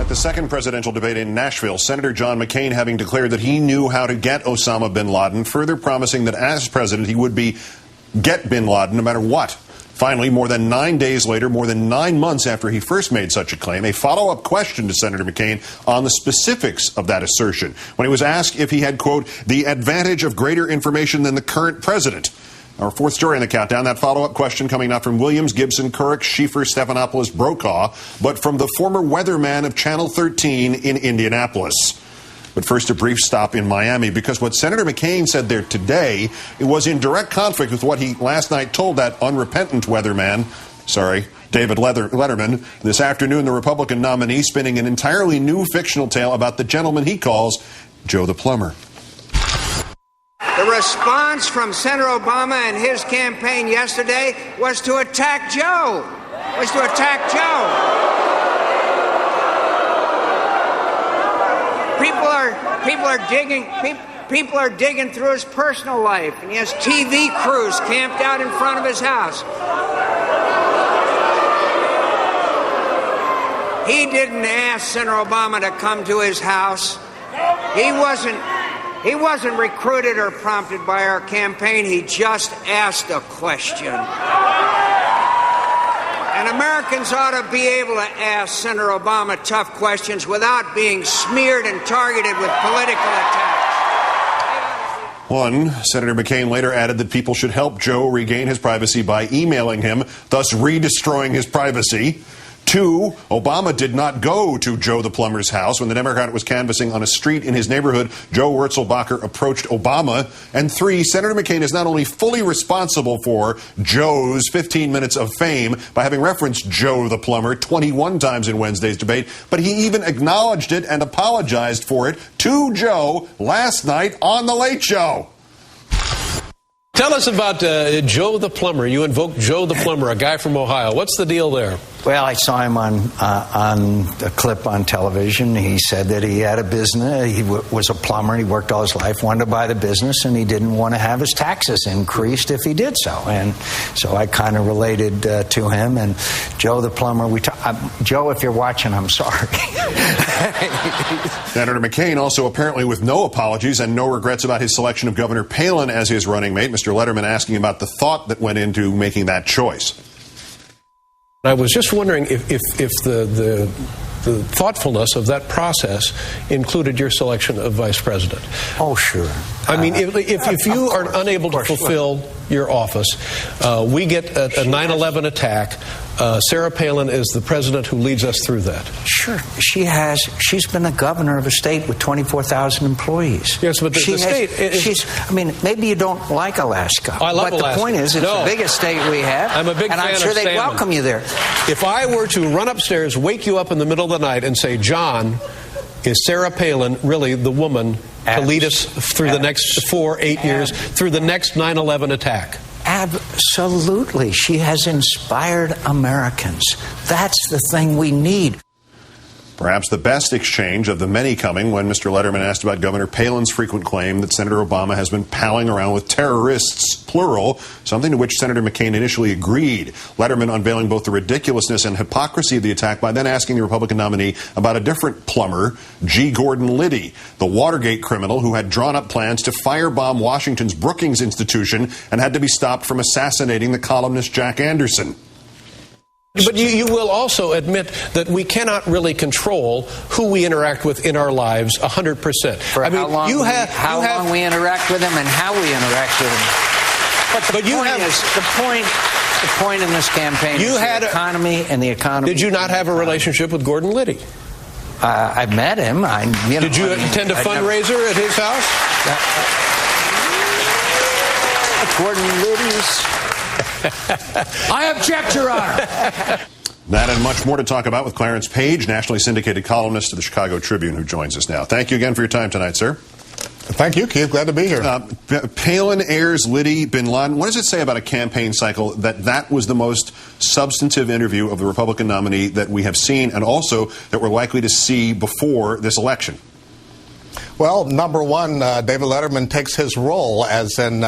At the second presidential debate in Nashville, Senator John McCain having declared that he knew how to get Osama bin Laden, further promising that as president he would get bin Laden no matter what. Finally, more than 9 days later, more than 9 months after he first made such a claim, a follow-up question to Senator McCain on the specifics of that assertion when he was asked if he had, quote, the advantage of greater information than the current president. Our fourth story in the countdown, that follow-up question coming not from Williams, Gibson, Couric, Schieffer, Stephanopoulos, Brokaw, but from the former weatherman of Channel 13 in Indianapolis. But first, a brief stop in Miami, because what Senator McCain said there today, it was in direct conflict with what he last night told that unrepentant weatherman, David Letterman. This afternoon, the Republican nominee spinning an entirely new fictional tale about the gentleman he calls Joe the Plumber. The response from Senator Obama and his campaign yesterday was to attack Joe. People are digging through his personal life, and he has TV crews camped out in front of his house. He didn't ask Senator Obama to come to his house. He wasn't recruited or prompted by our campaign. He just asked a question. And Americans ought to be able to ask Senator Obama tough questions without being smeared and targeted with political attacks. Senator McCain later added that people should help Joe regain his privacy by emailing him, thus redestroying his privacy. 2, Obama did not go to Joe the Plumber's house when the Democrat was canvassing on a street in his neighborhood. Joe Wurzelbacher approached Obama. And 3, Senator McCain is not only fully responsible for Joe's 15 minutes of fame by having referenced Joe the Plumber 21 times in Wednesday's debate, but he even acknowledged it and apologized for it to Joe last night on The Late Show. Tell us about Joe the Plumber. You invoked Joe the Plumber, a guy from Ohio. What's the deal there? Well, I saw him on a clip on television. He said that he had a business. He was a plumber. He worked all his life, wanted to buy the business, and he didn't want to have his taxes increased if he did so. And so I kind of related to him. And Joe the Plumber, Joe, if you're watching, I'm sorry. Senator McCain also apparently with no apologies and no regrets about his selection of Governor Palin as his running mate. Mr. Letterman asking about the thought that went into making that choice. I was just wondering if the thoughtfulness of that process included your selection of vice president. Oh, sure. I mean, if you are unable to fulfill your office, we get a 9/11 attack. Sarah Palin is the president who leads us through that. Sure. She's been a governor of a state with 24,000 employees. Yes, but the state... maybe you don't like Alaska. I love Alaska. But the point is, it's the biggest state we have. I'm a big fan of salmon. And I'm sure they'd welcome you there. If I were to run upstairs, wake you up in the middle of the night and say, John, is Sarah Palin really the woman to lead us through the next 4-8 years, through the next 9/11 attack? Absolutely. She has inspired Americans. That's the thing we need. Perhaps the best exchange of the many coming when Mr. Letterman asked about Governor Palin's frequent claim that Senator Obama has been palling around with terrorists, plural, something to which Senator McCain initially agreed. Letterman unveiling both the ridiculousness and hypocrisy of the attack by then asking the Republican nominee about a different plumber, G. Gordon Liddy, the Watergate criminal who had drawn up plans to firebomb Washington's Brookings Institution and had to be stopped from assassinating the columnist Jack Anderson. But you will also admit that we cannot really control who we interact with in our lives 100%. How long we interact with them and how we interact with them. But the point in this campaign is the economy and the economy. Did you not have a relationship with Gordon Liddy? I met him. Did you attend a fundraiser at his house? Gordon Liddy's... I object, Your Honor. That and much more to talk about with Clarence Page, nationally syndicated columnist of the Chicago Tribune, who joins us now. Thank you again for your time tonight, sir. Thank you, Keith. Glad to be here. Palin airs Liddy, bin Laden. What does it say about a campaign cycle that was the most substantive interview of the Republican nominee that we have seen and also that we're likely to see before this election? Well, number one, David Letterman takes his role as an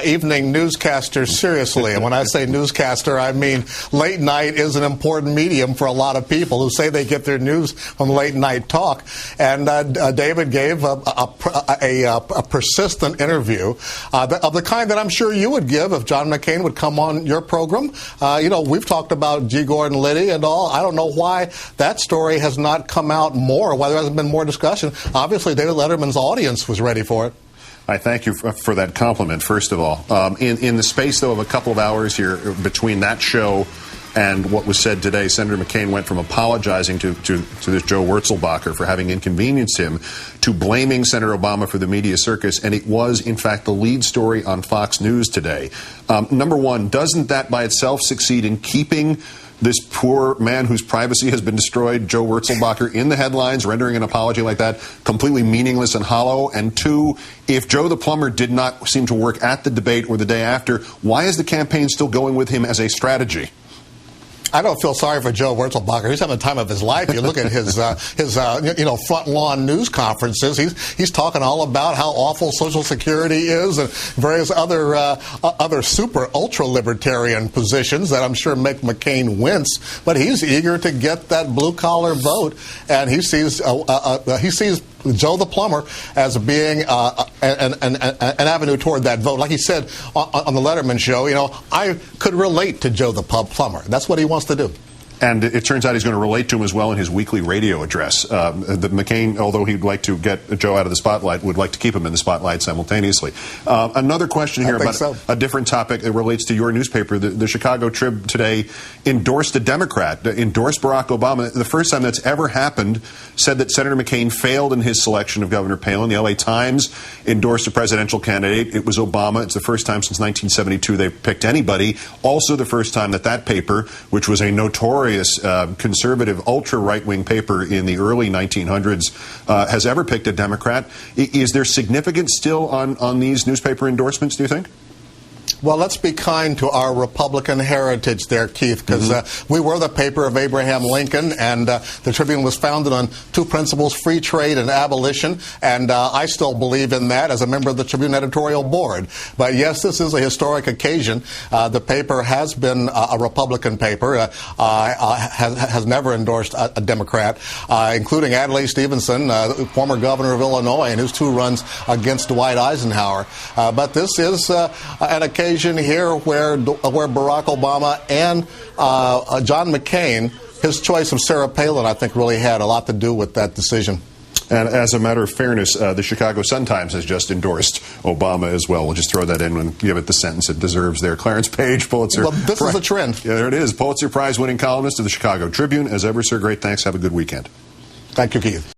evening newscaster seriously. And when I say newscaster, I mean late night is an important medium for a lot of people who say they get their news from late night talk. And David gave a persistent interview of the kind that I'm sure you would give if John McCain would come on your program. We've talked about G. Gordon Liddy and all. I don't know why that story has not come out more, why there hasn't been more discussion. Obviously, David Letterman's audience was ready for it. I thank you for that compliment, first of all. In the space, though, of a couple of hours here between that show and what was said today, Senator McCain went from apologizing to this Joe Wurzelbacher for having inconvenienced him to blaming Senator Obama for the media circus, and it was, in fact, the lead story on Fox News today. Number one, doesn't that by itself succeed in keeping this poor man whose privacy has been destroyed, Joe Wurzelbacher, in the headlines, rendering an apology like that completely meaningless and hollow? And two, if Joe the plumber did not seem to work at the debate or the day after, why is the campaign still going with him as a strategy? I don't feel sorry for Joe Wurzelbacher. He's having the time of his life. You look at his front lawn news conferences. He's talking all about how awful Social Security is and various other super ultra libertarian positions that I'm sure make McCain wince. But he's eager to get that blue collar vote, and he sees Joe the plumber as being an avenue toward that vote. Like he said on the Letterman show, I could relate to Joe the plumber. That's what he wants to do. And it turns out he's going to relate to him as well in his weekly radio address. The McCain, although he'd like to get Joe out of the spotlight, would like to keep him in the spotlight simultaneously. Another question here about a different topic that relates to your newspaper. The Chicago Trib today endorsed a Democrat, endorsed Barack Obama. The first time that's ever happened, said that Senator McCain failed in his selection of Governor Palin. The L.A. Times endorsed a presidential candidate. It was Obama. It's the first time since 1972 they've picked anybody. Also the first time that paper, which was a notorious conservative, ultra-right-wing paper in the early 1900s, has ever picked a Democrat. Is there significance still on these newspaper endorsements, do you think? Well, let's be kind to our Republican heritage there, Keith, because we were the paper of Abraham Lincoln, and the Tribune was founded on two principles, free trade and abolition, and I still believe in that as a member of the Tribune editorial board. But yes, this is a historic occasion. The paper has been a Republican paper, has never endorsed a Democrat, including Adlai Stevenson, former governor of Illinois, and his two runs against Dwight Eisenhower. But this is an occasion here where Barack Obama and John McCain, his choice of Sarah Palin, I think, really had a lot to do with that decision. And as a matter of fairness, the Chicago Sun-Times has just endorsed Obama as well. We'll just throw that in and give it the sentence it deserves there. Clarence Page, Pulitzer. Well, this is a trend. Yeah, there it is. Pulitzer Prize-winning columnist of the Chicago Tribune. As ever, sir, great thanks. Have a good weekend. Thank you, Keith.